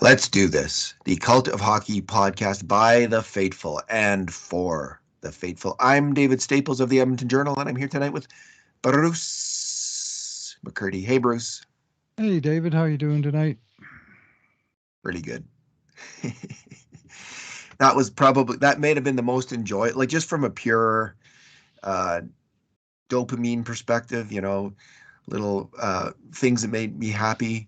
Let's do this. The Cult of Hockey podcast by the faithful and for the faithful. I'm David Staples of the Edmonton Journal, and I'm here tonight with Bruce McCurdy. Hey, Bruce. Hey, David, how you doing tonight? Pretty good. That may have been the most enjoyable, like just from a pure dopamine perspective, little things that made me happy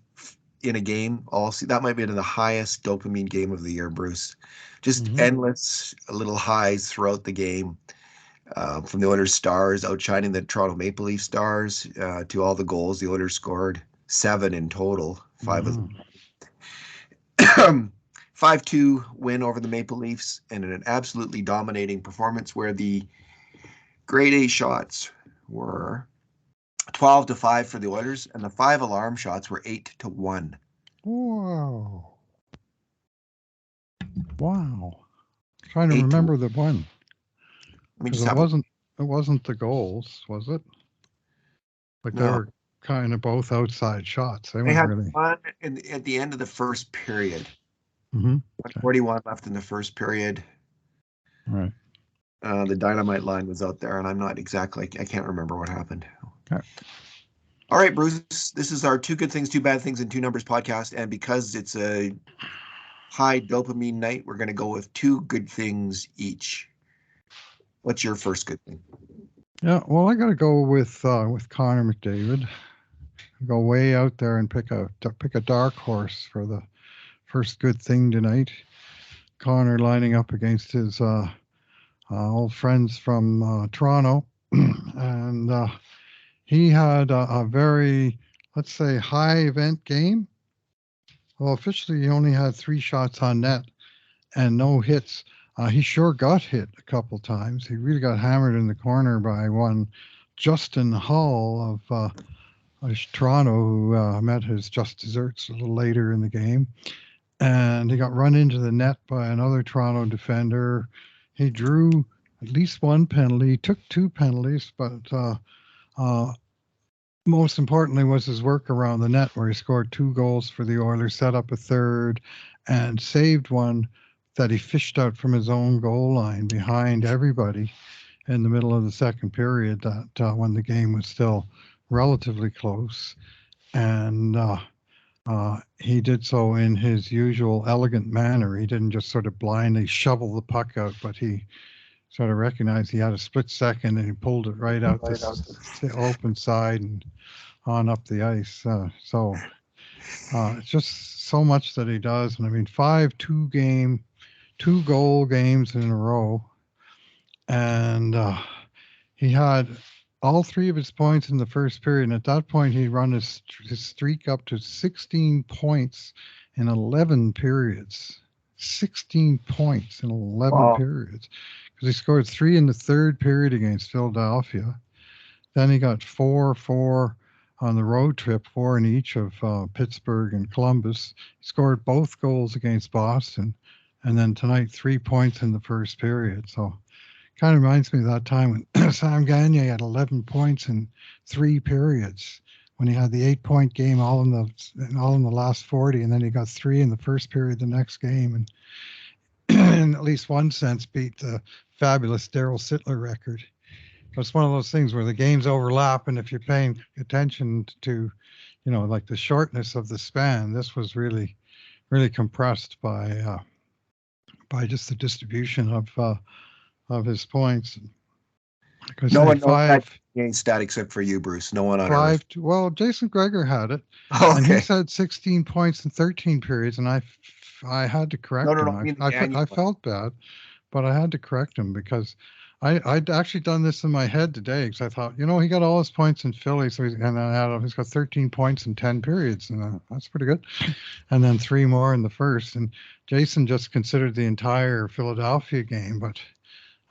in a game. That might be the highest dopamine game of the year, Bruce. Just endless little highs throughout the game, from the Oilers stars outshining the Toronto Maple Leaf stars, to all the goals the Oilers scored, 7 in total, 5 of them. 5-2 win over the Maple Leafs, and an absolutely dominating performance where the grade A shots were 12-5 for the Oilers, and the 5 alarm shots were 8-1. Wow. Trying to remember the one. Because it wasn't the goals, was it? Like no. They were kind of both outside shots. They had really one at the end of the first period. 41 left in the first period. Right. The dynamite line was out there, and I can't remember what happened. Okay. All right, Bruce, this is our Two Good Things, Two Bad Things, and Two Numbers podcast, and because it's a high dopamine night, we're going to go with 2 good things each. What's your first good thing? Yeah, well, I got to go with Connor McDavid. Go way out there and pick a dark horse for the first good thing tonight. Connor lining up against his old friends from Toronto, and he had a very, let's say, high event game. Well, officially, he only had 3 shots on net and no hits. He sure got hit a couple times. He really got hammered in the corner by one Justin Hall of Toronto, who met his just desserts a little later in the game. And he got run into the net by another Toronto defender. He drew at least 1 penalty. He took 2 penalties, but most importantly was his work around the net, where he scored 2 goals for the Oilers, set up a third, and saved one that he fished out from his own goal line behind everybody in the middle of the second period, that when the game was still relatively close. And he did so in his usual elegant manner. He didn't just sort of blindly shovel the puck out, but he sort of recognized he had a split second, and he pulled it right out the open side and on up the ice. So it's just so much that he does. And I mean, 5 2-goal games in a row. And he had all 3 of his points in the first period. And at that point, he'd run his streak up to 16 points in 11 periods. 16 points in 11 periods. Because he scored 3 in the third period against Philadelphia. Then he got 4 on the road trip, 4 in each of Pittsburgh and Columbus. He scored both goals against Boston. And then tonight, 3 points in the first period. So kind of reminds me of that time when Sam Gagner had 11 points in 3 periods, when he had the 8-point game all in the last 40, and then he got 3 in the first period the next game, and in at least one sense beat the fabulous Darryl Sittler record. It's one of those things where the games overlap, and if you're paying attention to, like the shortness of the span, this was really, really compressed by just the distribution of his points. No one knows that game stat except for you, Bruce. No one on Earth. Well, Jason Gregor had it, and he said 16 points in 13 periods, and I had to correct him. I felt bad, but I had to correct him because I'd actually done this in my head today, because I thought, he got all his points in Philly, so he's got 13 points in 10 periods, and that's pretty good. And then 3 more in the first. And Jason just considered the entire Philadelphia game, but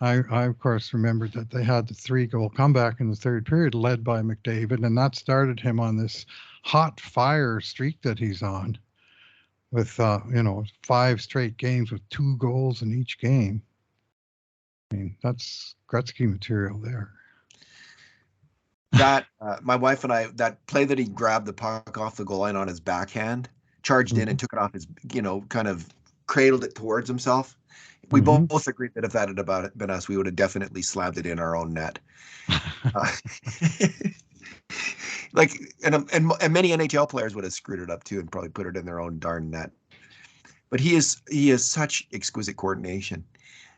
I of course remembered that they had the 3-goal comeback in the third period, led by McDavid, and that started him on this hot fire streak that he's on, with 5 straight games with 2 goals in each game. I mean, that's Gretzky material there. That my wife and I, that play that he grabbed the puck off the goal line on his backhand, charged in and Mhm. took it off his, kind of cradled it towards himself. We Mhm. both agreed that if that had about been us, we would have definitely slammed it in our own net. Uh, like, and many NHL players would have screwed it up too and probably put it in their own darn net. But he is such exquisite coordination.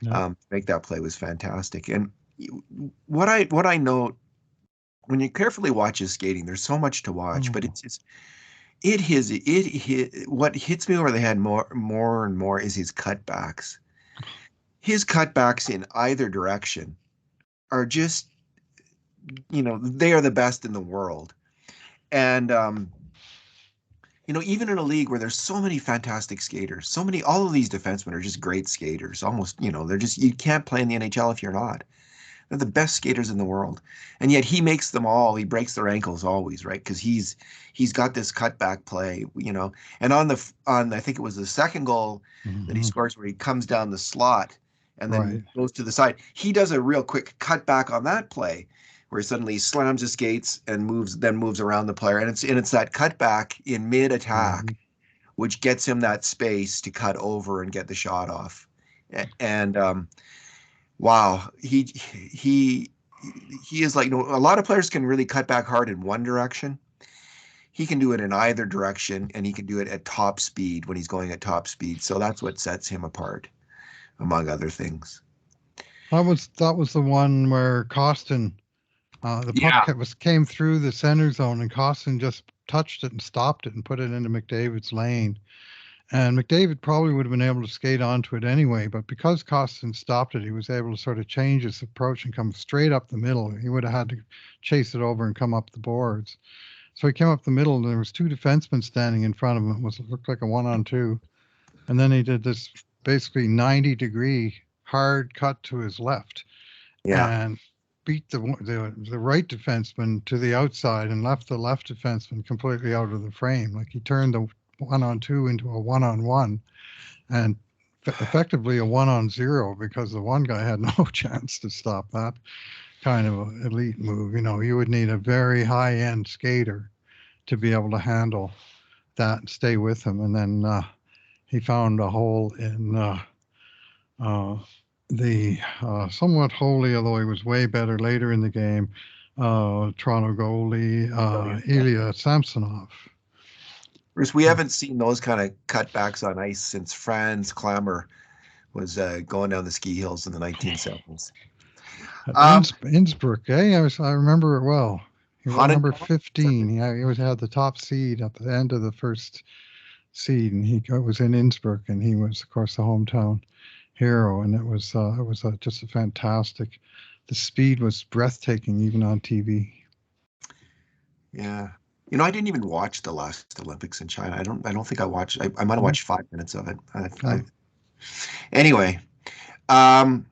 Yep. Make that play was fantastic. And what I know when you carefully watch his skating, there's so much to watch, but Oh. what hits me over the head more and more is his cutbacks. His cutbacks in either direction are just, they are the best in the world. And even in a league where there's so many fantastic skaters, all of these defensemen are just great skaters. Almost, they're just, you can't play in the NHL if you're not. They're the best skaters in the world, and yet he makes them all. He breaks their ankles always, right? Because he's got this cutback play, And on I think it was the second goal that he Mhm. scores where he comes down the slot and then Right. goes to the side. He does a real quick cutback on that play where he suddenly slams his skates and moves around the player, and it's that cutback in mid Mhm. attack which gets him that space to cut over and get the shot off. And wow, he is like, a lot of players can really cut back hard in one direction. He can do it in either direction, and he can do it at top speed when he's going at top speed. So that's what sets him apart, among other things. That was the one where Costin, the puck Yeah, came through the center zone, and Costin just touched it and stopped it and put it into McDavid's lane. And McDavid probably would have been able to skate onto it anyway, but because Costin stopped it, he was able to sort of change his approach and come straight up the middle. He would have had to chase it over and come up the boards. So he came up the middle, and there was two defensemen standing in front of him. It looked like a 1-on-2, and then he did this basically 90-degree hard cut to his left yeah, and beat the right defenseman to the outside and left the left defenseman completely out of the frame. Like he turned the 1-on-2 into a 1-on-1 and effectively a 1-on-0 because the one guy had no chance to stop that kind of elite move. You would need a very high end skater to be able to handle that and stay with him. And then he found a hole in uh, the somewhat holy, although he was way better later in the game, Toronto goalie brilliant. Yeah. Ilya Samsonov. Bruce, we Uh, haven't seen those kind of cutbacks on ice since Franz Klammer was going down the ski hills in the 1970s. At Um, Innsbruck, eh? I remember it well. He wore Haunted number Tunnel? Is that 15. He always had the top seed at the end of the first seed, and he was in Innsbruck, and he was, of course, the hometown hero. And it was just a fantastic. The speed was breathtaking, even on TV. Yeah. I didn't even watch the last Olympics in China. I don't think I watched. I might have Mm, watched 5 minutes of it. yeah. Anyway, um,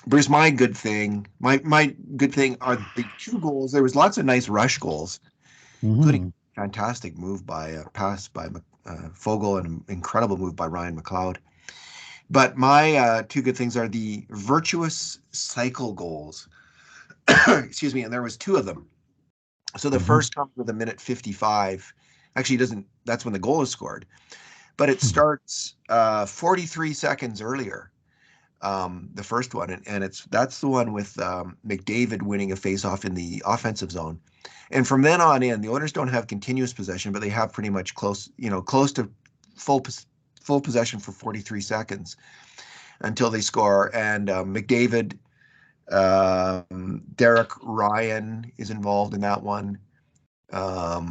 Bruce, my good thing are the two goals. There was lots of nice rush goals, including Hmm. fantastic move by pass by Fogel and an incredible move by Ryan McLeod. But my two good things are the virtuous cycle goals. Excuse me, and there was two of them. So the Hmm. first comes with a minute 55. Actually, it doesn't. That's when the goal is scored, but it starts 43 seconds earlier. The first one, and that's the one with McDavid winning a faceoff in the offensive zone, and from then on in, the Oilers don't have continuous possession, but they have pretty much close to full full possession for 43 seconds until they score. And McDavid, Derek Ryan is involved in that one. Let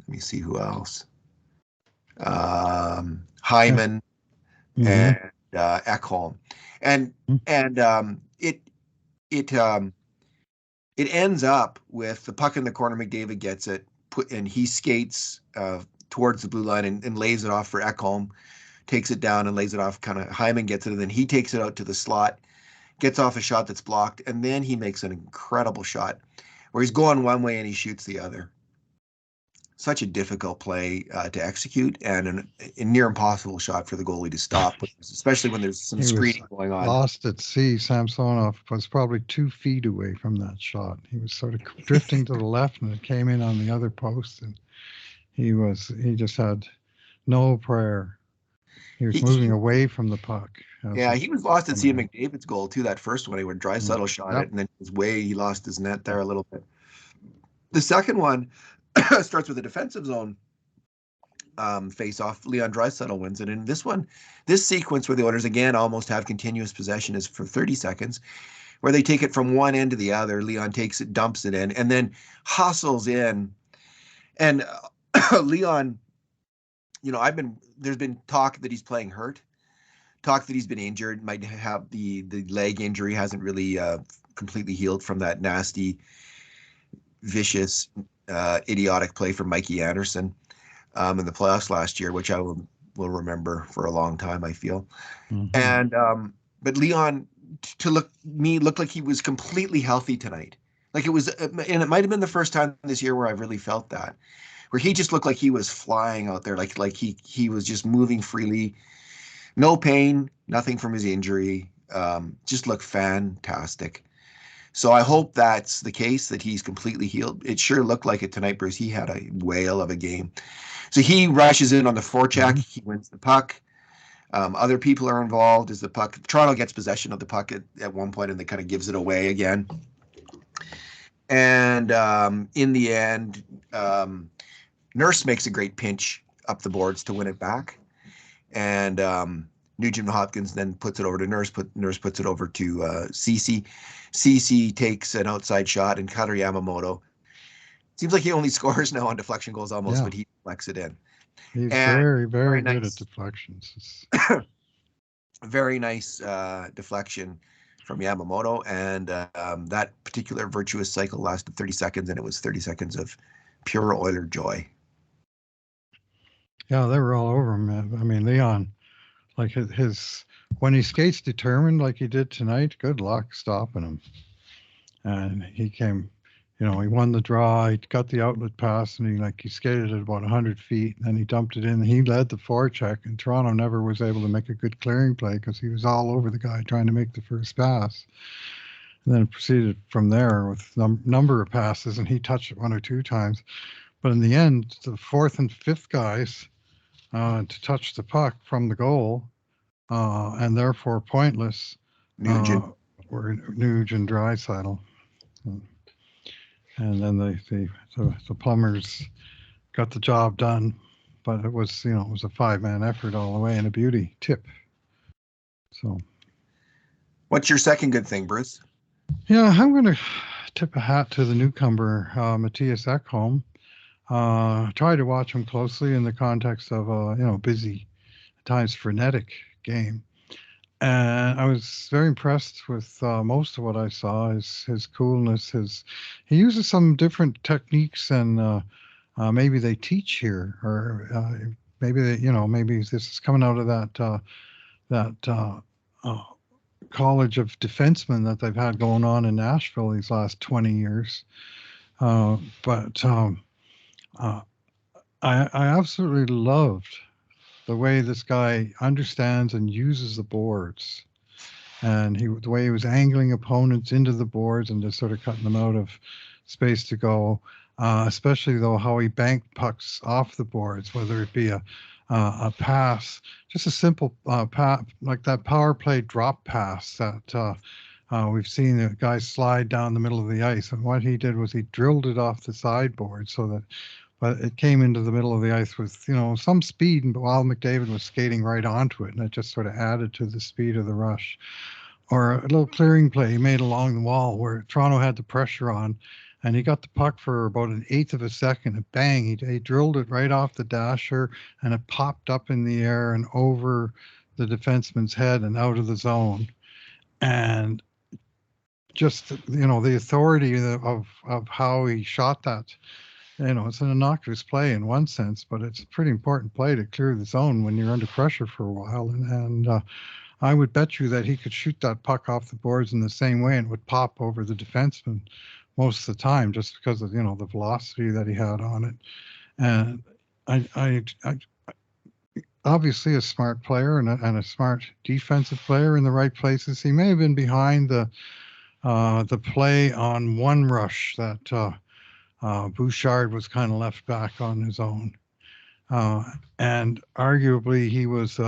me see who else. Yeah. Hyman Hmm. and Ekholm, and and it ends up with the puck in the corner. McDavid gets it, and he skates towards the blue line and lays it off for Ekholm. Takes it down and lays it off. Kind of Hyman gets it, and then he takes it out to the slot, gets off a shot that's blocked, and then he makes an incredible shot where he's going one way and he shoots the other. Such a difficult play to execute and a near impossible shot for the goalie to stop, especially when there's some He was screening going on. lost at sea. Samsonov was probably 2 feet away from that shot. He was sort of drifting to the left, and it came in on the other post, and He just had no prayer. He was He moving away from the puck as Yeah, it he was lost at coming seeing in. McDavid's goal too. That first one, where Draisaitl shot Yep. it, and then he lost his net there a little bit. The second one starts with a defensive zone face off. Leon Draisaitl wins it. And this one, this sequence where the Oilers again almost have continuous possession is for 30 seconds, where they take it from one end to the other. Leon takes it, dumps it in, and then hustles in. And Leon, there's been talk that he's playing hurt, talk that he's been injured, might have the leg injury, hasn't really completely healed from that nasty, vicious, idiotic play from Mikey Anderson in the playoffs last year, which I will remember for a long time, I feel. Mm-hmm. And but Leon looked like he was completely healthy tonight. Like it was, and it might have been the first time this year where I really felt that, where he just looked like he was flying out there, like he was just moving freely, no pain, nothing from his injury. Just looked fantastic. So I hope that's the case, that he's completely healed. It sure looked like it tonight, Bruce. He had a whale of a game. So he rushes in on the forecheck. Mm-hmm. He wins the puck. Other people are involved as the puck. Toronto gets possession of the puck at one point, and they kind of gives it away again. And in the end, Nurse makes a great pinch up the boards to win it back. And Nugent Hopkins then puts it over to Nurse. Nurse puts it over to Cece. Cece takes an outside shot, and Kader Yamamoto, seems like he only scores now on deflection goals almost, Yeah. but he deflects it in. He's And very, very very good at nice, deflections. very nice deflection from Yamamoto. And that particular virtuous cycle lasted 30 seconds, and it was 30 seconds of pure Oiler joy. Yeah, they were all over him. I mean, Leon, like his when he skates determined like he did tonight, good luck stopping him. And he came, he won the draw. He got the outlet pass, and he skated at about 100 feet. And then he dumped it in. He led the forecheck, and Toronto never was able to make a good clearing play because he was all over the guy trying to make the first pass. And then it proceeded from there with number of passes, and he touched it one or two times. But in the end, the fourth and fifth guys to touch the puck from the goal, and therefore pointless, Nugent. uh, were Nuge and Draisaitl. And then the plumbers got the job done, but it was a 5-man effort all the way, and a beauty tip. So What's your second good thing, Bruce? yeah, I'm going to tip a hat to the newcomer, Matthias Ekholm. Try to watch him closely in the context of a busy, at times frenetic game. And I was very impressed with most of what I saw. His coolness. He uses some different techniques, and maybe they teach here, or maybe maybe this is coming out of that college of defensemen that they've had going on in Nashville these last 20 years. But I absolutely loved the way this guy understands and uses the boards, and the way he was angling opponents into the boards and just sort of cutting them out of space to go. Especially though how he banked pucks off the boards, whether it be a pass, just a simple like that power play drop pass that we've seen the guy slide down the middle of the ice. And what he did was he drilled it off the sideboard so that but it came into the middle of the ice with some speed, and while McDavid was skating right onto it, and it just sort of added to the speed of the rush. Or a little clearing play he made along the wall where Toronto had the pressure on, and he got the puck for about an eighth of a second, and bang, he drilled it right off the dasher, and it popped up in the air and over the defenseman's head and out of the zone. And just the authority of how he shot that. It's an innocuous play in one sense, but it's a pretty important play to clear the zone when you're under pressure for a while. And I would bet you that he could shoot that puck off the boards in the same way and would pop over the defenseman most of the time, just because of the velocity that he had on it. And I obviously a smart player and a smart defensive player in the right places. He may have been behind the play on one rush that Bouchard was kind of left back on his own. uh, and arguably he was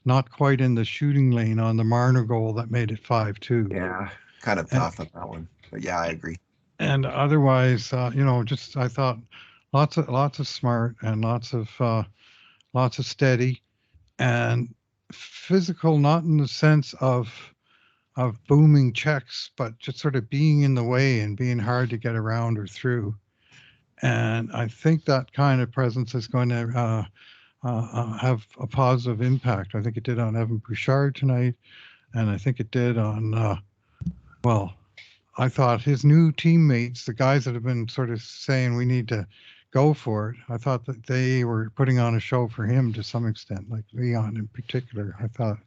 not quite in the shooting lane on the Marner goal that made it 5-2. Yeah, kind of And, tough on that one. But yeah, I agree. and otherwise, just I thought lots of smart and lots of steady and physical, not in the sense of booming checks, but just sort of being in the way and being hard to get around or through. And I think that kind of presence is going to have a positive impact. I think it did on Evan Bouchard tonight, and I think it did on, well, I thought his new teammates, the guys that have been sort of saying we need to go for it, I thought that they were putting on a show for him to some extent, like Leon in particular. I thought,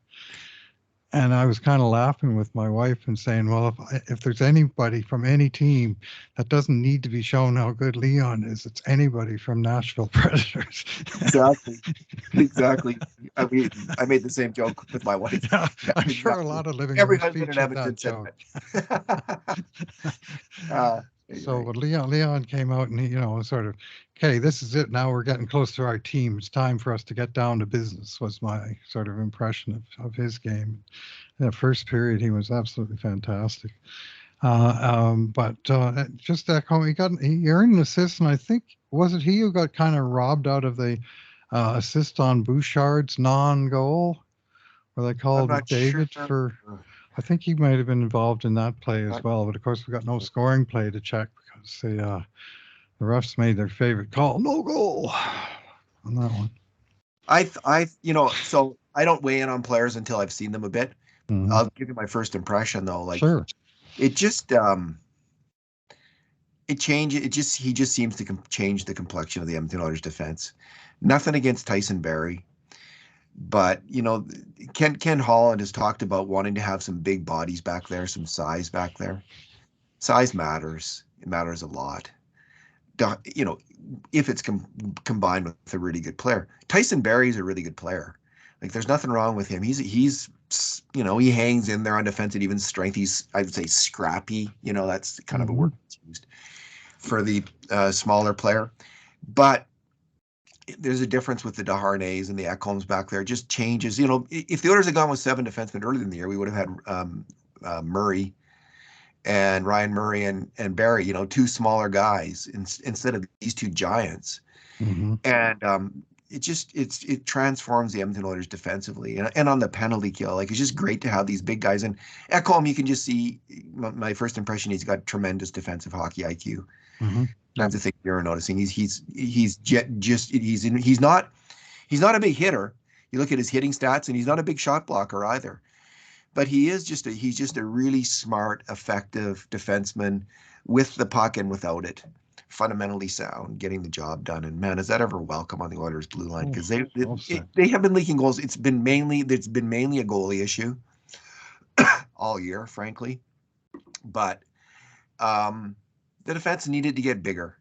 and I was kind of laughing with my wife and saying, well, if there's anybody from any team that doesn't need to be shown how good Leon is, it's anybody from Nashville Predators. Exactly. Exactly. I made the same joke with my wife. Yeah, Yeah, I'm sure a exactly. lot of living Every room husband speech in had that Edmonton said joke. that. uh, So, right. but Leon came out and he, sort of, okay, this is it. Now we're getting close to our team. It's time for us to get down to business. Was my sort of impression of his game. That first period, he was absolutely fantastic. But just echo, he earned an assist, and I think was it he who got kind of robbed out of the assist on Bouchard's non-goal, where they I'm called not sure. McDavid for. I think he might have been involved in that play as Not- well, but of course we got no scoring play to check because the refs made their favorite call, no goal, on that one. so I don't weigh in on players until I've seen them a bit. Hmm. I'll give you my first impression though. Like Sure. it just, it changes. He just seems to change the complexion of the Edmonton Oilers defense. Nothing against Tyson Barrie, but Ken Holland has talked about wanting to have some big bodies back there, some size back there. Size matters. It matters a lot. You know, if it's combined with a really good player. Tyson Barrie is a really good player. Like there's nothing wrong with him. He's he hangs in there on defensive even strength. He's, I would say, scrappy. That's kind of a Hmm. word that's used for the smaller player. But there's a difference with the Desharnays and the Ekholms back there. It just changes. If the Oilers had gone with 7 defensemen earlier in the year, we would have had Murray and Ryan Murray and Barrie, 2 smaller guys instead of these 2 giants. Hmm. And it transforms the Edmonton Oilers defensively and on the penalty kill. Like it's just great to have these big guys. And Ekholm, you can just see my first impression. He's got tremendous defensive hockey IQ. Hmm. Kinds of things you're noticing. He's not a big hitter. You look at his hitting stats, and he's not a big shot blocker either. But he's just a really smart, effective defenseman with the puck and without it. Fundamentally sound, getting the job done. And man, is that ever welcome on the Oilers blue line? Oh, Because they well said. they have been leaking goals. It's been mainly a goalie issue all year, frankly. But the defense needed to get bigger,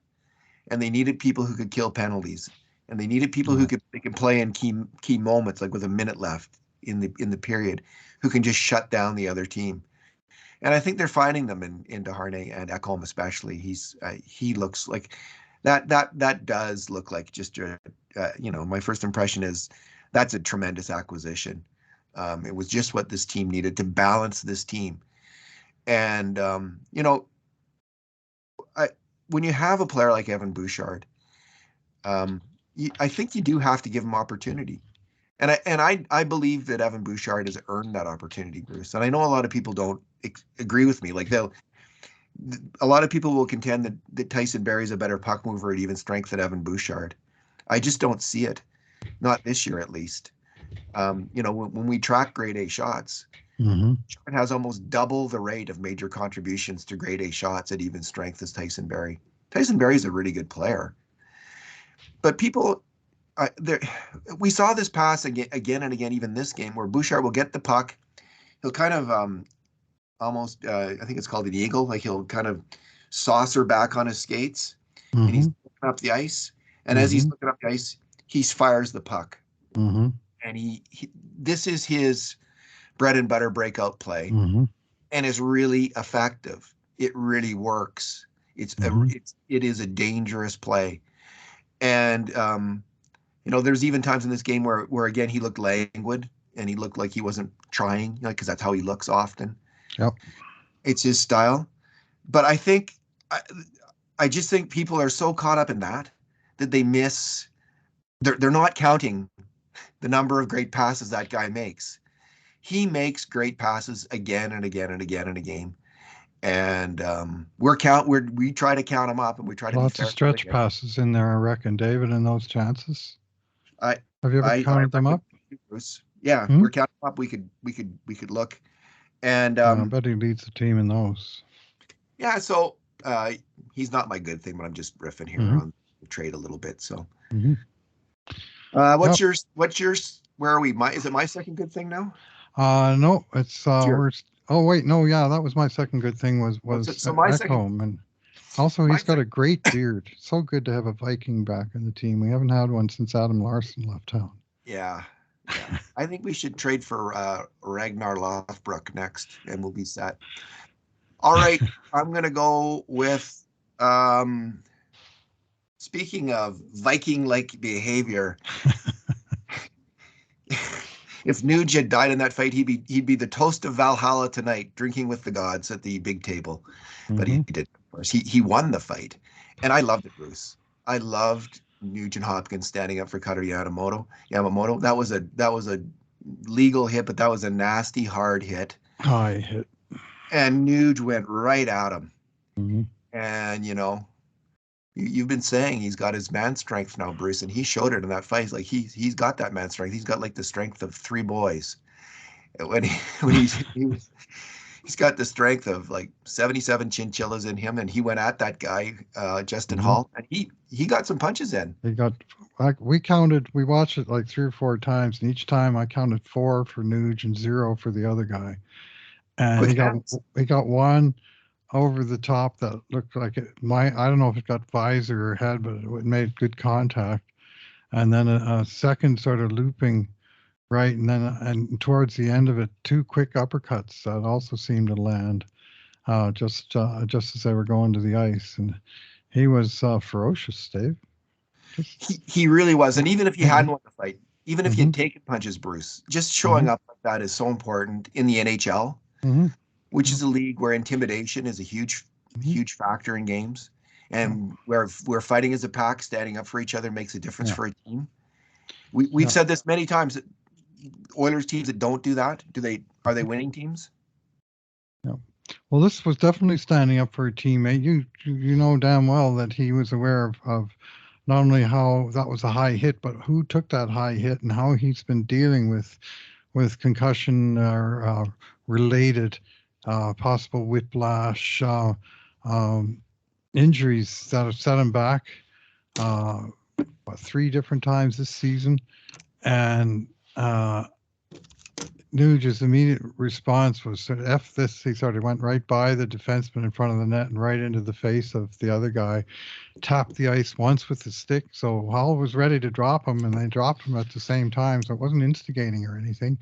and they needed people who could kill penalties, and they needed people who Yeah. could play in key moments, like with a minute left in the period, who can just shut down the other team. And I think they're finding them in Desharnais and Ekholm especially. He looks like that does look like just my first impression is that's a tremendous acquisition. It was just what this team needed to balance this team. And I, when you have a player like Evan Bouchard, I think you do have to give him opportunity. And I believe that Evan Bouchard has earned that opportunity, Bruce. And I know a lot of people don't agree with me. Like a lot of people will contend that Tyson Barrie is a better puck mover at even strength than Evan Bouchard. I just don't see it, not this year at least. When we track grade A shots, Hmm. it has almost double the rate of major contributions to grade A shots at even strength as Tyson Barrie. Tyson Barrie is a really good player, but people, there, we saw this pass again and again, even this game, where Bouchard will get the puck. He'll kind of almost, I think it's called an eagle, like he'll kind of saucer back on his skates, and he's Hmm. looking up the ice. And as he's Hmm. looking up the ice, he fires the puck, Hmm. and this is his bread and butter breakout play, Hmm. and is really effective. It really works. Hmm. It is a dangerous play. And there's even times in this game where again he looked languid and he looked like he wasn't trying, because that's how he looks often. Yep. It's his style. But I, I just think people are so caught up in that they miss. They're not counting the number of great passes that guy makes. He makes great passes again and again and again in a game, and we try to count them up and we try to be Lots of fair to stretch it. passes in there, I reckon, David, in those chances. I Have you ever I counted them reckon, up? Bruce. Yeah, Hmm? we're counting them up. We could look, and Yeah, I bet he leads the team in those. yeah. So he's not my good thing, but I'm just riffing here Hmm. on the trade a little bit. So Hmm. what's Yep. yours? What's yours? Where are we? Is it my second good thing now? No, it's It's yours. oh wait, no, yeah, that was my second good thing What's it? was So my second. Ekholm, and also My he's got second. a great beard. So good to have a Viking back in the team. We haven't had one since Adam Larson left town. Yeah, yeah. I think we should trade for Ragnar Lothbrok next, and we'll be set. All right, I'm gonna go with. Um, Speaking of Viking-like behavior, if Nuge had died in that fight, he'd be the toast of Valhalla tonight, drinking with the gods at the big table. But he Hmm. didn't, of course. He won the fight, and I loved it, Bruce. I loved Nugent Hopkins standing up for Cutter Yamamoto. Yamamoto. That was a legal hit, but that was a nasty hard hit. I hit. And Nuge went right at him. Hmm. And you've been saying he's got his man strength now, Bruce, and he showed it in that fight. Like he's got that man strength. He's got like the strength of three boys. When he when he's got the strength of like 77 chinchillas in him, and he went at that guy, Justin Hmm. Hall, and he got some punches in. He got like we watched it like 3 or 4 times, and each time I counted 4 for Nuge and 0 for the other guy. And Quick hands. he got one over the top that looked like I don't know if it got visor or head, but it made good contact. And then a second sort of looping right, and then and towards the end of it, 2 quick uppercuts that also seemed to land just as they were going to the ice, and he was ferocious, Dave. Just He really was, and even if he mm-hmm, hadn't won the fight, even if he mm-hmm, had taken punches, Bruce, just mm-hmm, showing up like that is so important in the NHL, mm-hmm, which yep, is a league where intimidation is a mm-hmm, huge factor in games, yep, and where fighting as a pack, standing up for each other makes a difference yeah, for a team. We've yeah, said this many times. That Oilers teams that don't do that, are they winning teams? yeah. Well, this was definitely standing up for a teammate. You know damn well that he was aware of not only how that was a high hit, but who took that high hit and how he's been dealing with concussion or related possible whiplash um, injuries that have set him back uh, 3 different times this season. And Nuge's immediate response was sort of F this. He sort of went right by the defenseman in front of the net and right into the face of the other guy, tapped the ice once with the stick. So Hall was ready to drop him, and they dropped him at the same time. So it wasn't instigating or anything.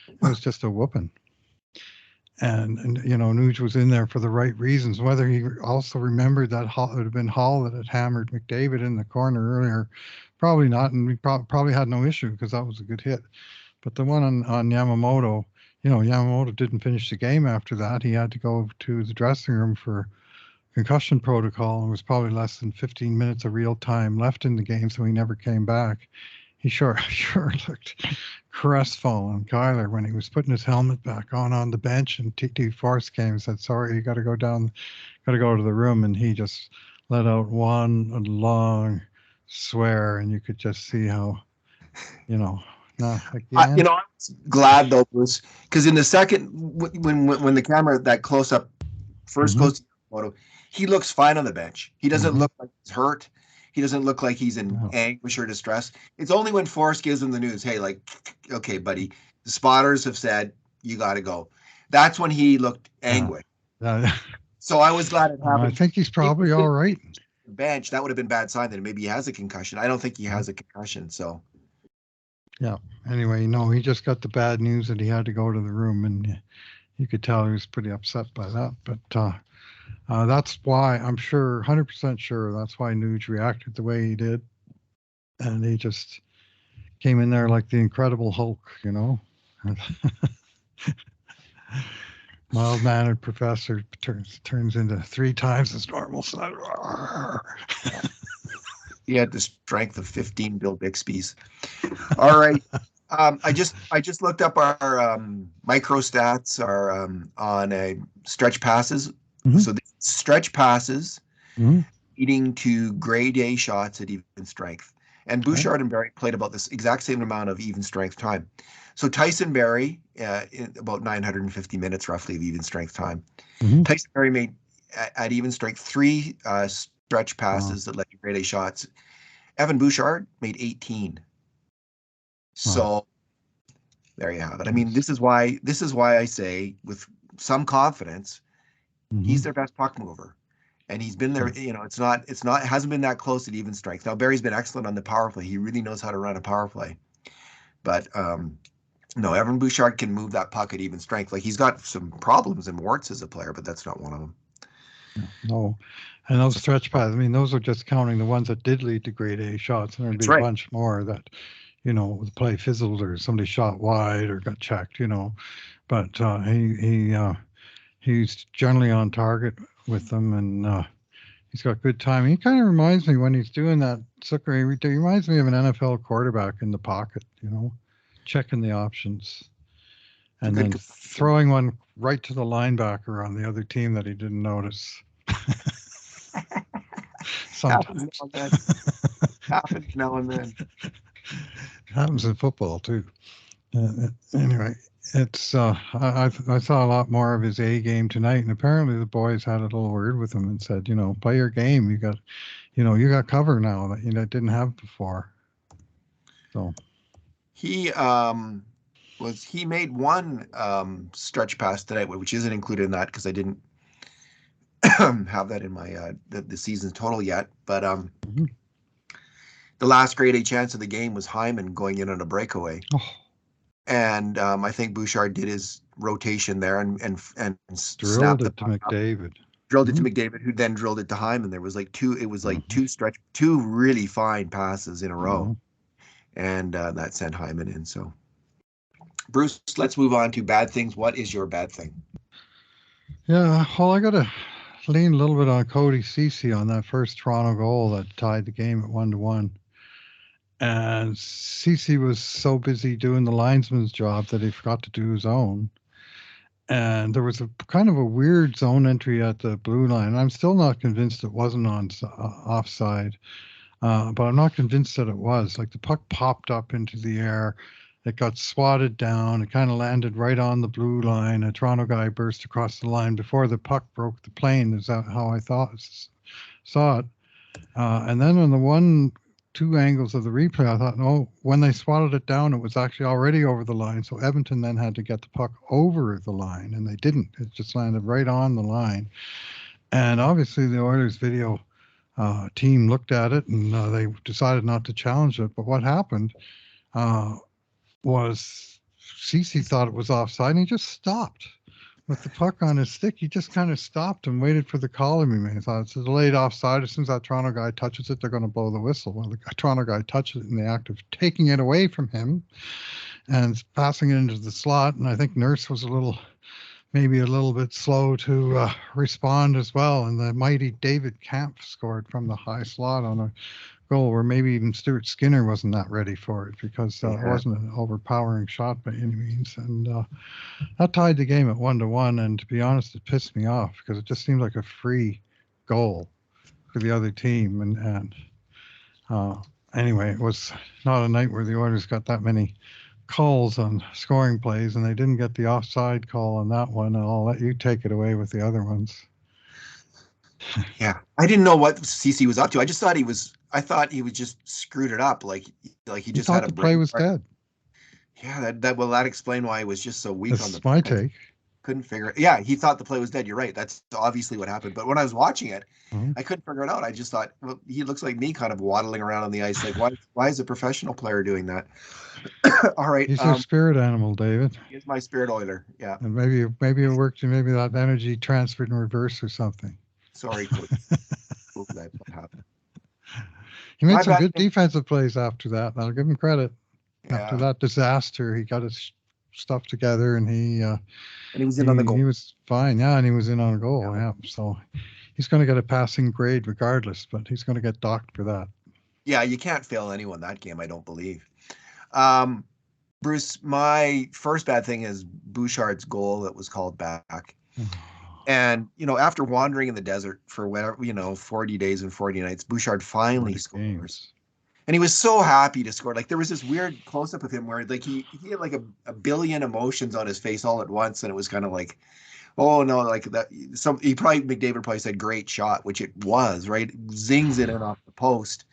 It was just a whooping. And Nuge was in there for the right reasons. Whether he also remembered that Hall, it would have been Hall that had hammered McDavid in the corner earlier, probably not, and we probably had no issue because that was a good hit. But the one on Yamamoto, Yamamoto didn't finish the game after that. He had to go to the dressing room for concussion protocol, and was probably less than 15 minutes of real time left in the game, so he never came back. He sure sure looked crestfallen, Kyler, when he was putting his helmet back on the bench, and TT Force came and said, "Sorry, you got to go down, got to go to the room," and he just let out one long swear, and you could just see how, you know, not again. I'm glad though, Bruce, because in the second, when the camera that close up first Mm-hmm. goes to the photo, he looks fine on the bench. He doesn't Mm-hmm. look like he's hurt. He doesn't look like he's in No. anguish or distress. It's only when Forrest gives him the news, hey, like, okay, buddy, the spotters have said you got to go. That's when he looked Yeah. anguished. Uh, So I was glad it I happened. think he's If probably he'd all been right. the bench, that would have been bad sign that maybe he has a concussion. I don't think he has a concussion. So Yeah. Anyway, no, he just got the bad news that he had to go to the room, and you could tell he was pretty upset by that. But that's why I'm sure, 100% sure, that's why Nuge reacted the way he did. and he just came in there like the Incredible Hulk, you know. Mild mannered professor turns into 3 times his normal size. He had the strength of 15 Bill Bixby's. All right. I just looked up our micro stats are on stretch passes. Mm-hmm. So the stretch passes Mm-hmm. leading to grade A shots at even strength. And Okay. Bouchard and Barry played about this exact same amount of even strength time. So Tyson Barry, in about 950 minutes roughly of even strength time. Mm-hmm. Tyson Barry made at even strength 3 stretch Wow. passes that led to grade A shots. Evan Bouchard made 18. Wow. So there you have it. I mean, Yes. this is why I say with some confidence Mm-hmm. he's their best puck mover. And he's been there, Okay. it hasn't been that close at even strength. Now Barry's been excellent on the power play. He really knows how to run a power play. But no, Evan Bouchard can move that puck at even strength. Like he's got some problems and warts as a player, but that's not one of them. Yeah. No. And those stretch paths, I mean, those are just counting the ones that did lead to grade A shots. And there'd That's be a right. bunch more that, the play fizzled or somebody shot wide or got checked, But he's generally on target with them, and he's got good time. He kind of reminds me when he's doing that sucker. He reminds me of an NFL quarterback in the pocket, checking the options It's a and good then comparison. throwing one right to the linebacker on the other team that he didn't notice. Happens now Sometimes and then. Happens now and then. happens in football too. Anyway, it's I saw a lot more of his A game tonight, and apparently the boys had a little word with him and said, play your game. You got cover now that didn't have before. So He made one stretch pass today, which isn't included in that because I didn't have that in my the season total yet. But mhm. the last grade A chance of the game was Hyman going in on a breakaway, Oh, and I think Bouchard did his rotation there and snapped drilled the it to puck up, McDavid. drilled it to Mhm, McDavid, who then drilled it to Hyman. There was like two. It was like mhm, two really fine passes in a row, mhm. and that sent Hyman in. So, Bruce, let's move on to bad things. What is your bad thing? Yeah, well, I got to lean a little bit on Cody Ceci on that first Toronto goal that tied the game at 1-1. And Ceci was so busy doing the linesman's job that he forgot to do his own. And there was a kind of a weird zone entry at the blue line. I'm still not convinced it wasn't on offside, but I'm not convinced that it was. Like the puck popped up into the air, it got swatted down, it kind of landed right on the blue line. A Toronto guy burst across the line before the puck broke the plane. Is that how I saw it? And then on the two angles of the replay, I thought, no, when they swatted it down, it was actually already over the line. So Edmonton then had to get the puck over the line, and they didn't. It just landed right on the line. And obviously, the Oilers video team looked at it and they decided not to challenge it. But what happened uh, was Cece thought it was offside, and he just stopped with the puck on his stick. He just kind of stopped and waited for the call to be made. He thought it's a delayed offside. As soon as that Toronto guy touches it, they're going to blow the whistle. Well, the Toronto guy touches it in the act of taking it away from him and passing it into the slot. And I think Nurse was maybe a little bit slow to respond as well. And the mighty David Kampf scored from the high slot on a goal where maybe even Stuart Skinner wasn't that ready for it because it Yeah. wasn't an overpowering shot by any means. And that tied the game at 1-1. And to be honest, it pissed me off because it just seemed like a free goal for the other team. And uh, anyway, it was not a night where the Oilers got that many calls on scoring plays, and they didn't get the offside call on that one. And I'll let you take it away with the other ones. Yeah, I didn't know what CC was up to. I thought he was just screwed it up, like he He just had thought a the play brain was fart. dead. Yeah, that explained why he was just so weak on This the is my defense. take. Couldn't figure it. Yeah, he thought the play was dead. You're right. That's obviously what happened. But when I was watching it, Mhm. I couldn't figure it out. I just thought, well, he looks like me, kind of waddling around on the ice. Like, why is a professional player doing that? All right, He's your spirit animal, David. here's my spirit oiler. Yeah, And maybe it worked, and maybe that energy transferred in reverse or something. sorry, coach. That happened. He made My some bad. good defensive plays after that. I'll give him credit. After Yeah, that disaster, he got his stuff together and and he was in on the he goal. was fine. Yeah, and he was in on a goal. Yeah, Yeah, so he's going to get a passing grade regardless, but he's going to get docked for that. yeah. You can't fail anyone that game. I don't believe. Um, Bruce, my first bad thing is Bouchard's goal that was called back. And, after wandering in the desert for whatever, 40 days and 40 nights, Bouchard finally 40 scores. games. And he was so happy to score. Like there was this weird close up of him where like he had like a billion emotions on his face all at once. And it was kind of like, oh no, like that McDavid probably said great shot, which it was, right? Zings it in off the post.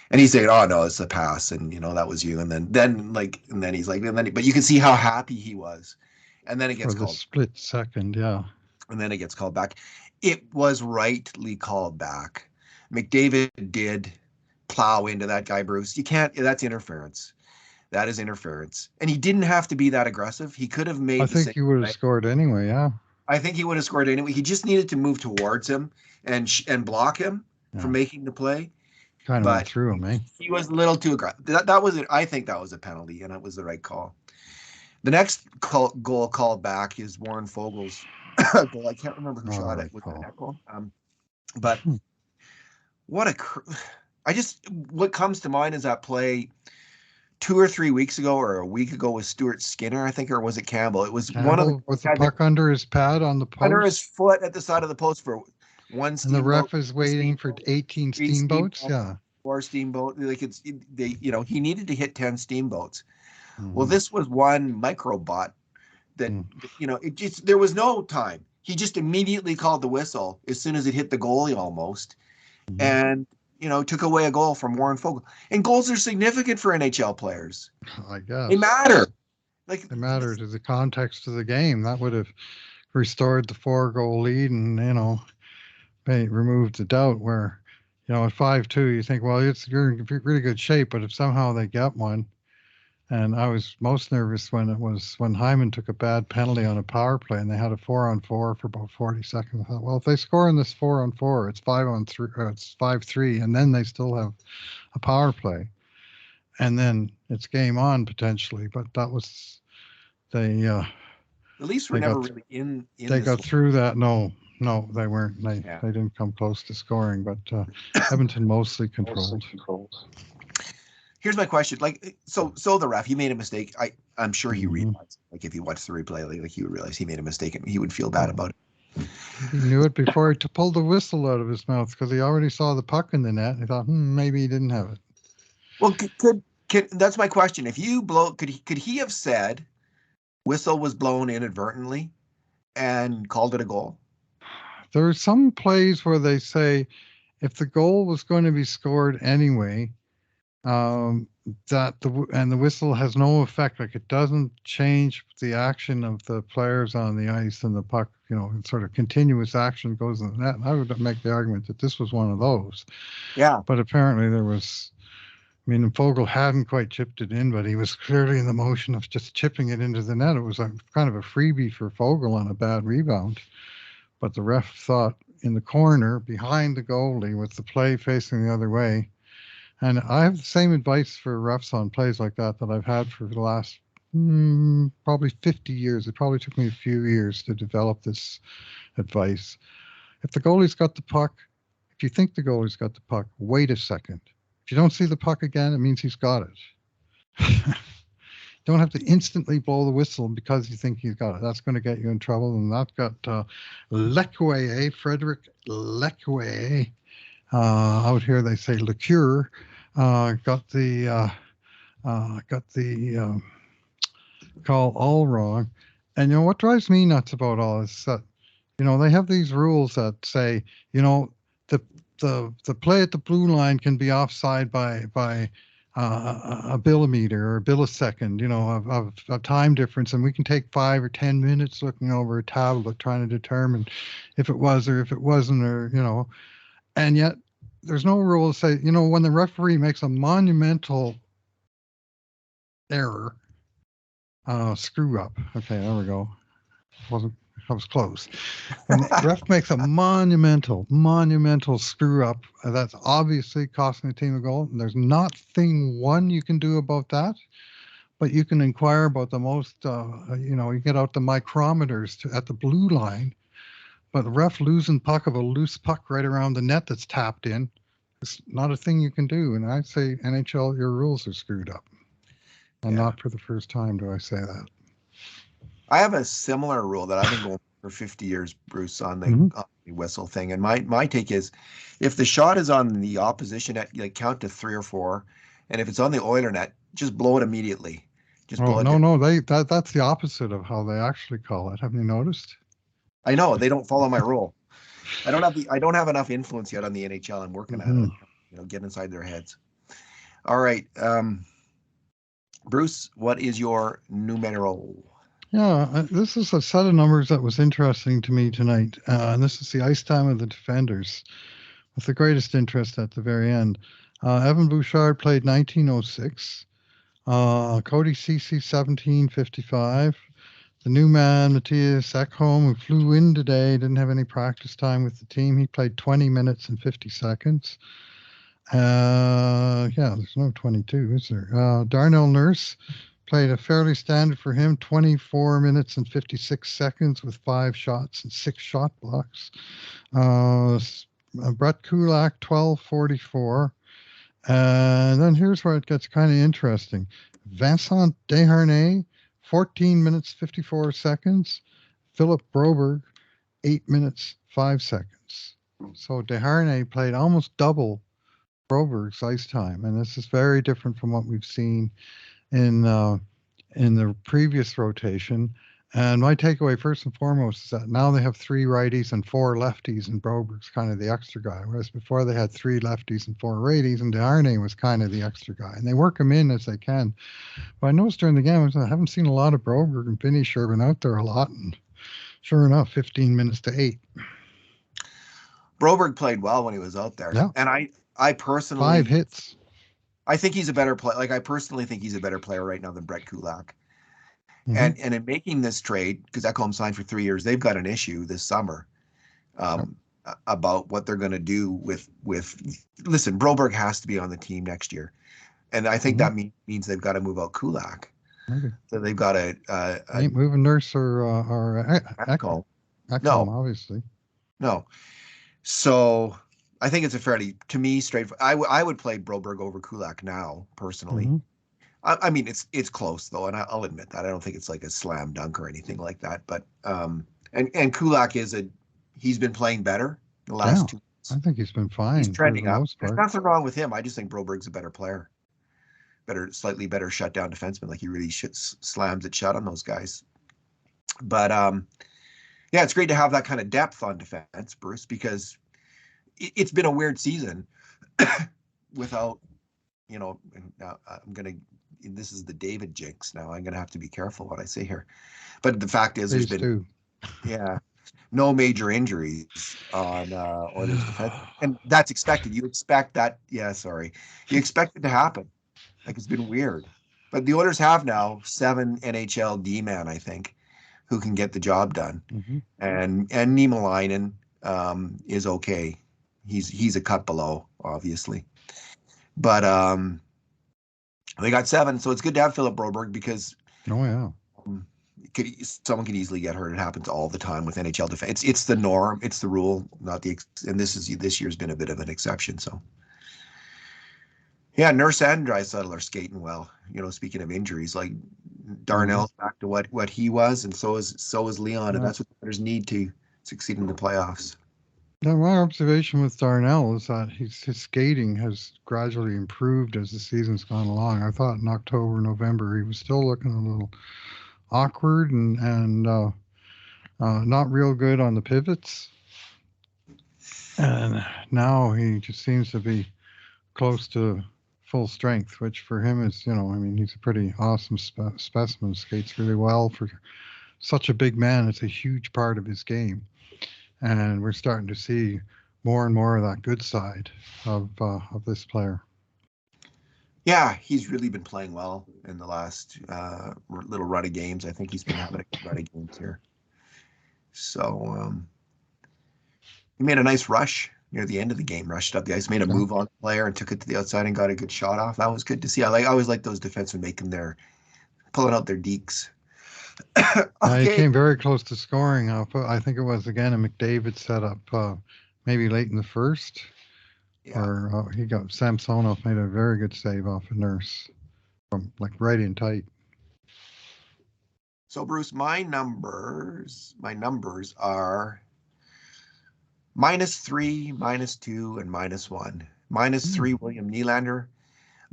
And he said, "Oh no, it's a pass," and that was you. And then he's like, but you can see how happy he was. And then it For gets the called, split second, yeah. and then it gets called back. It was rightly called back. McDavid did plow into that guy, Bruce. You can't. That's interference. That is interference. And he didn't have to be that aggressive. He could have I made the think same he would have play. scored anyway, yeah. I think he would have scored anyway. He just needed to move towards him and block him from Yeah. making the play. Kind of went But through him, eh? he was a little too aggressive. That was it. I think that was a penalty, and it was the right call. The next goal called back is Warren Fogel's goal. I can't remember who Not a shot it right with the call. echo. But what a what comes to mind is that play 2 or 3 weeks ago or a week ago with Stuart Skinner, I think, or was it Campbell? It was one of the Campbell with the had the puck under his pad on the under his post, foot at the side of the post for one and the steamboat, ref is two waiting for steamboat, 18 three steamboats. steamboat, Yeah. four steamboat. Like he needed to hit 10 steamboats. Well, Mm-hmm. this was one microbot that it just there was no time. He just immediately called the whistle as soon as it hit the goalie almost, Mm-hmm. and took away a goal from Warren Fogle. And goals are significant for NHL players. I They guess matter. Like they matter to the context of the game. That would have restored the 4 goal lead and removed the doubt. Where at 5-2, you think, well, you're in really good shape, but if somehow they get one. And I was most nervous when Hyman took a bad penalty on a power play and they had a 4-on-4 for about 40 seconds. I thought, well, if they score in this 4-on-4, it's 5-on-3, or it's 5-3, and then they still have a power play, and then it's game on potentially. But that was they the Leafs were they never got really in they this got one. through that. No, no, they weren't. Yeah. They didn't come close to scoring, but Edmonton mostly controlled. Here's my question. Like, so the ref, he made a mistake. I'm sure he Mm-hmm. realized. Like, if he watched the replay, like he would realize he made a mistake and he would feel bad Oh, about it. he knew it before he pulled the whistle out of his mouth because he already saw the puck in the net. He thought, maybe he didn't have it. Well, that's my question. If you blow, could he have said whistle was blown inadvertently and called it a goal? There are some plays where they say if the goal was going to be scored anyway, um, the whistle has no effect. Like it doesn't change the action of the players on the ice and the puck. Sort of continuous action goes in the net. I would make the argument that this was one of those. Yeah. But apparently there was. I mean, Fogel hadn't quite chipped it in, but he was clearly in the motion of just chipping it into the net. It was kind of a freebie for Fogel on a bad rebound. But the ref thought in the corner behind the goalie with the play facing the other way. And I have the same advice for refs on plays like that I've had for the last probably 50 years. It probably took me a few years to develop this advice. If the goalie's got the puck, if you think the goalie's got the puck, wait a second. If you don't see the puck again, it means he's got it. Don't have to instantly blow the whistle because you think he's got it. That's going to get you in trouble. And that got Lecuyer, Frederick Lecuyer. Out here they say liqueur. Got the call all wrong. And what drives me nuts about all this is that they have these rules that say the play at the blue line can be offside by a millimeter or a millisecond, of time difference, and we can take 5 or 10 minutes looking over a tablet trying to determine if it was or if it wasn't, or and yet there's no rule to say when the referee makes a monumental error, screw up. Okay, there we go. Wasn't I was close. When the ref makes a monumental screw up, that's obviously costing the team a goal. And there's not thing one you can do about that, but you can inquire about the most, you get out the micrometers at the blue line, but the ref losing puck of a loose puck right around the net that's tapped in, it's not a thing you can do. And I'd say NHL, your rules are screwed up. And not for the first time do I say that. I have a similar rule that I've been going for 50 years, Bruce, on the whistle thing. And my take is, if the shot is on the opposition net, like count to 3 or 4, and if it's on the Oiler net, just blow it immediately. Just blow it. No, that's the opposite of how they actually call it. Have you noticed? I know they don't follow my rule. I don't have enough influence yet on the NHL. I'm working at it. Get inside their heads. All right, Bruce, what is your numero? Yeah, this is a set of numbers that was interesting to me tonight. And this is the ice time of the defenders, with the greatest interest at the very end. Evan Bouchard played 1906. Cody Ceci 1755. The new man, Matthias Ekholm, who flew in today, didn't have any practice time with the team. He played 20 minutes and 50 seconds. There's no 22, is there? Darnell Nurse played a fairly standard for him, 24 minutes and 56 seconds with 5 shots and 6 shot blocks. Brett Kulak, 12:44. And then here's where it gets kind of interesting. Vincent Desharnais, 14 minutes, 54 seconds. Philip Broberg, 8 minutes, 5 seconds. So Desharnais played almost double Broberg's ice time. And this is very different from what we've seen in the previous rotation. And my takeaway, first and foremost, is that now they have 3 righties and 4 lefties, and Broberg's kind of the extra guy. Whereas before they had 3 lefties and 4 righties, and Desharnais was kind of the extra guy. And they work him in as they can. But I noticed during the game, I haven't seen a lot of Broberg, and Vinny Sherman out there a lot. And sure enough, 15 minutes to 8. Broberg played well when he was out there. Yeah. And I personally 5 hits. I think he's a better player. Like, I personally think he's a better player right now than Brett Kulak. And in making this trade, because Ekholm signed for 3 years, they've got an issue this summer about what they're going to do with. Listen, Broberg has to be on the team next year, and I think that means they've got to move out Kulak. So they've got to ain't moving Nurse or Ekholm. No, obviously. No. So I think it's a fairly, to me, straightforward. I would play Broberg over Kulak now, personally. I mean, it's close though, and I'll admit that. I don't think it's like a slam dunk or anything like that. But and Kulak he's been playing better the last 2 weeks. I think he's been fine. He's trending up. There's nothing wrong with him. I just think Broberg's a better player, slightly better shutdown defenseman. Like, he really slams it shut on those guys. But it's great to have that kind of depth on defense, Bruce, because it's been a weird season without, this is the David jinx now. I'm going to have to be careful what I say here. But the fact is, there's been no major injuries on Oilers defense. And that's expected. You expect that. Yeah, sorry. You expect it to happen. Like, it's been weird. But the Oilers have now 7 NHL D-man, I think, who can get the job done. And Niemelainen is okay. He's a cut below, obviously. But they got 7, so it's good to have Philip Broberg, because someone could easily get hurt. It happens all the time with NHL defense. It's the norm. It's the rule, not the. And this year's been a bit of an exception. So, yeah, Nurse and Draisaitl are skating well. Speaking of injuries, like Darnell's back to what he was, and so is Leon, and that's what the Oilers need to succeed in the playoffs. Now, my observation with Darnell is that his skating has gradually improved as the season's gone along. I thought in October, November, he was still looking a little awkward and not real good on the pivots. And now he just seems to be close to full strength, which for him is, he's a pretty awesome specimen. Skates really well for such a big man. It's a huge part of his game. And we're starting to see more and more of that good side of this player. Yeah, he's really been playing well in the last little run of games. I think he's been having a good run of games here. So he made a nice rush near the end of the game, rushed up the ice, made a move on the player and took it to the outside and got a good shot off. That was good to see. I always like those defensemen pulling out their deeks. He Okay. came very close to scoring. I think it was again a McDavid setup, maybe late in the first, Yeah. where he got Samsonov made a very good save off a Nurse from like right in tight. So Bruce, my numbers are -3, -2, and -1. -3, William Nylander.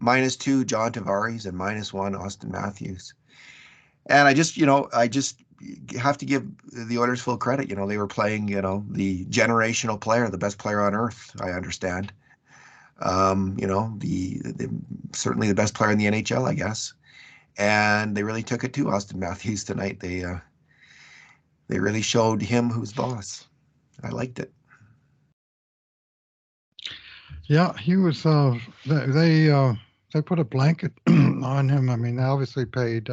-2, John Tavares, and -1, Austin Matthews. And I just have to give the Oilers full credit. They were playing, the generational player, the best player on earth, I understand. The certainly the best player in the NHL, I guess. And they really took it to Austin Matthews tonight. They really showed him who's boss. I liked it. Yeah, he was. They put a blanket on him. I mean, they obviously paid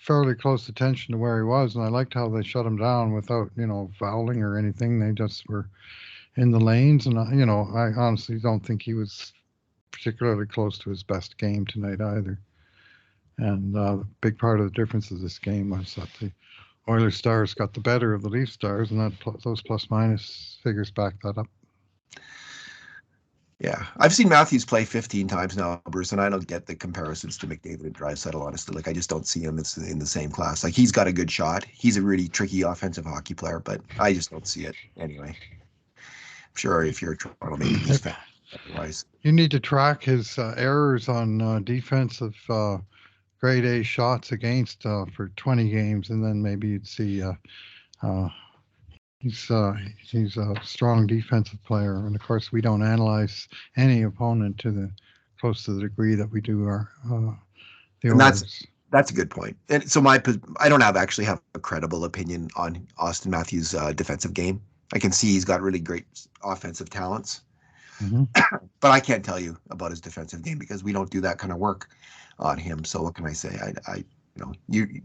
fairly close attention to where he was, and I liked how they shut him down without fouling or anything. They just were in the lanes, and I honestly don't think he was particularly close to his best game tonight either. And a big part of the difference of this game was that the Oilers Stars got the better of the Leaf Stars, and those plus minus figures back that up. Yeah, I've seen Matthews play 15 times now, Bruce, and I don't get the comparisons to McDavid and Draisaitl, honestly. Like, I just don't see him in the same class. Like, he's got a good shot. He's a really tricky offensive hockey player, but I just don't see it anyway. I'm sure if you're a Toronto Maple Leafs fan, otherwise. You need to track his errors on defensive grade A shots against for 20 games, and then maybe you'd see he's a strong defensive player. And of course, we don't analyze any opponent close to the degree that we do the And Oilers. that's a good point. And so I don't actually have a credible opinion on Austin Matthews' defensive game. I can see he's got really great offensive talents, but I can't tell you about his defensive game because we don't do that kind of work on him. So what can I say?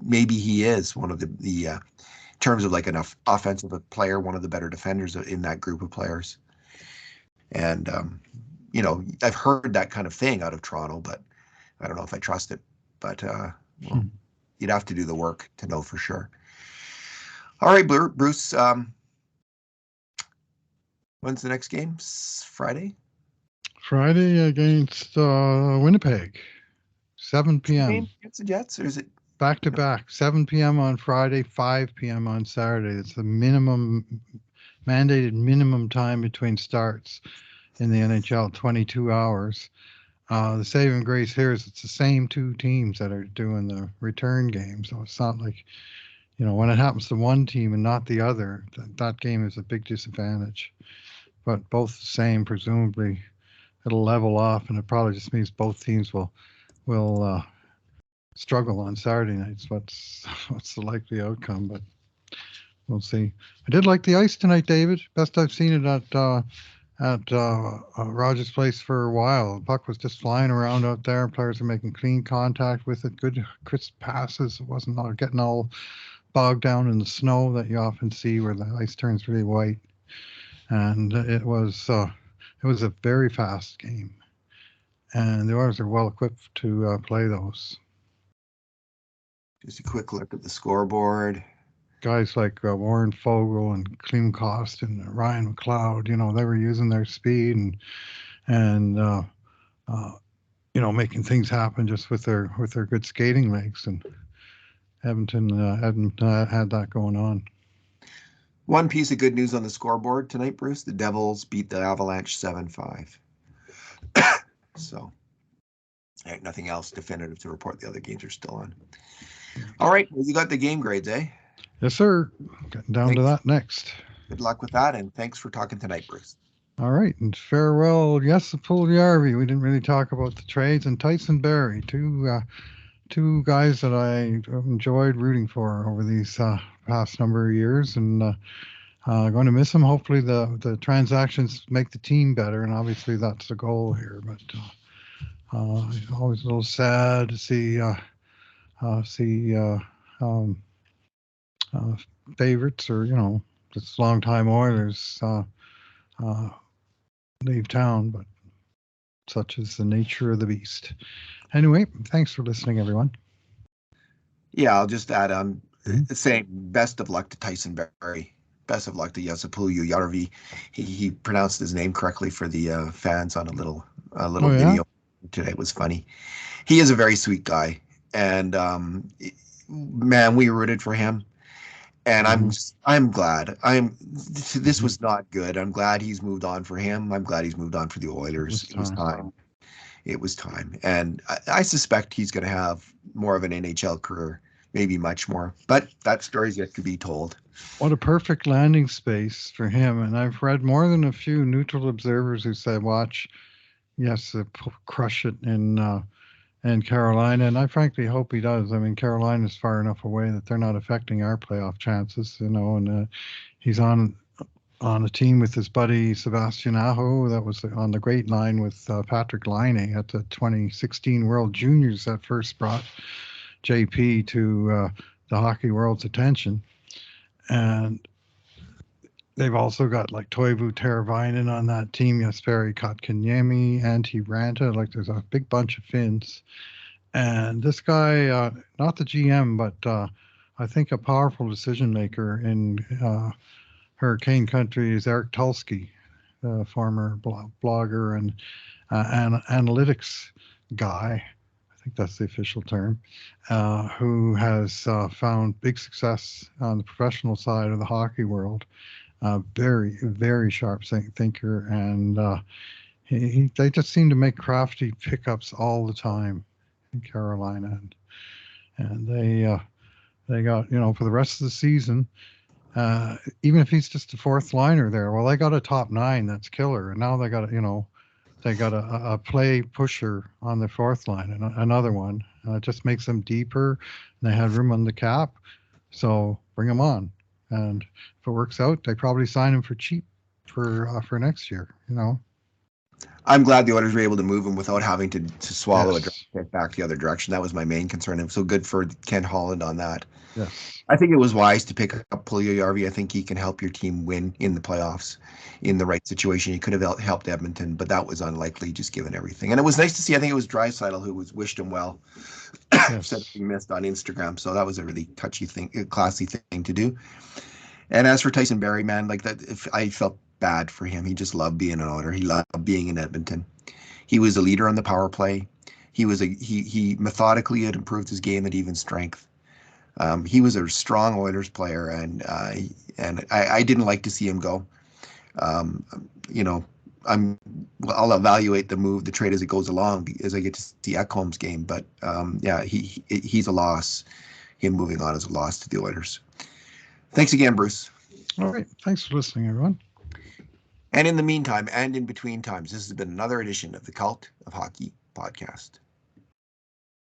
Maybe he is one of the in terms of like an offensive player, one of the better defenders in that group of players. And I've heard that kind of thing out of Toronto, but I don't know if I trust it. But you'd have to do the work to know for sure. All right, Bruce. When's the next game? Friday? Friday against Winnipeg, 7 p.m. Against the Jets, or is it back to back? 7 p.m. on Friday, 5 p.m. on Saturday. It's the mandated minimum time between starts in the NHL, 22 hours. The saving grace here is it's the same two teams that are doing the return game, so it's not like when it happens to one team and not the other, that game is a big disadvantage. But both the same, presumably it'll level off, and it probably just means both teams will struggle on Saturday nights. What's the likely outcome? But we'll see. I did like the ice tonight, David. Best I've seen it at Rogers Place for a while. The puck was just flying around out there. Players were making clean contact with it. Good, crisp passes. It wasn't getting all bogged down in the snow that you often see where the ice turns really white. And it was a very fast game, and the Oilers are well equipped to play those. Just a quick look at the scoreboard. Guys like Warren Fogle and Klim Kost and Ryan McLeod, they were using their speed and making things happen just with their good skating legs. And Edmonton had that going on. One piece of good news on the scoreboard tonight, Bruce. The Devils beat the Avalanche 7-5. So, nothing else definitive to report. The other games are still on. All right. Well, you got the game grades, eh? Yes, sir. Getting down to that next. Good luck with that, and thanks for talking tonight, Bruce. All right, and farewell. Yes, the Puljujärvi. We didn't really talk about the trades, and Tyson Barrie, two guys that I enjoyed rooting for over these past number of years, and going to miss them. Hopefully the transactions make the team better, and obviously that's the goal here. But always a little sad to see favorites, or just longtime Oilers leave town. But such is the nature of the beast. Anyway, thanks for listening, everyone. Yeah, I'll just add Mhm. saying best of luck to Tyson Berry. Best of luck to Yasipuyu Yarvi. He pronounced his name correctly for the fans on a little Oh yeah. video today. It was funny. He is a very sweet guy, and man, we rooted for him. And Hmm. I'm glad. This Hmm. was not good. I'm glad he's moved on for him. I'm glad he's moved on for the It Oilers. was It was time. time. It was time. And I suspect he's going to have more of an NHL career, maybe much more. But that story's yet to be told. What a perfect landing space for him. And I've read more than a few neutral observers who say, "Watch, yes, crush it in Carolina." And I frankly hope he does. I mean, Carolina's far enough away that they're not affecting our playoff chances, and he's on a team with his buddy Sebastian Aho that was on the great line with Patrick Laine at the 2016 World Juniors that first brought JP to the hockey world's attention. And they've also got like Toivu Teravainen on that team, Jesperi Kotkaniemi, Antti Ranta. Like there's a big bunch of Finns. And this guy, not the GM, but I think a powerful decision maker in Hurricane Country is Eric Tulsky, former blogger and analytics guy. I think that's the official term, who has found big success on the professional side of the hockey world. Very, very sharp thinker, and they just seem to make crafty pickups all the time in Carolina, and they got for the rest of the season. Even if he's just a fourth liner there, well, they got a top nine that's killer, and now they got a play pusher on the fourth line, and another one. It just makes them deeper. And they had room on the cap, so bring them on. And if it works out, they probably sign him for cheap for next year. I'm glad the Oilers were able to move him without having to swallow a draft Yes, pick back the other direction. That was my main concern. And so good for Ken Holland on that. yes, I think it was wise to pick up Puljujärvi. I think he can help your team win in the playoffs in the right situation. He could have helped Edmonton, but that was unlikely just given everything. And it was nice to see. I think it was Draisaitl who was wished him well, said yes. he missed on Instagram. So that was a really touchy thing, a classy thing to do. And as for Tyson Berry, man, like that, if I felt bad for him. He just loved being an Oiler. He loved being in Edmonton. He was a leader on the power play. He methodically had improved his game at even strength. He was a strong Oilers player, and I didn't like to see him go. Um, you know, I'll evaluate the trade as it goes along as I get to see Ekholm's game. But yeah, he's a loss. Him moving on is a loss to the Oilers. Thanks again, Bruce. All right. Thanks for listening, everyone. And in the meantime, and in between times, this has been another edition of the Cult of Hockey podcast.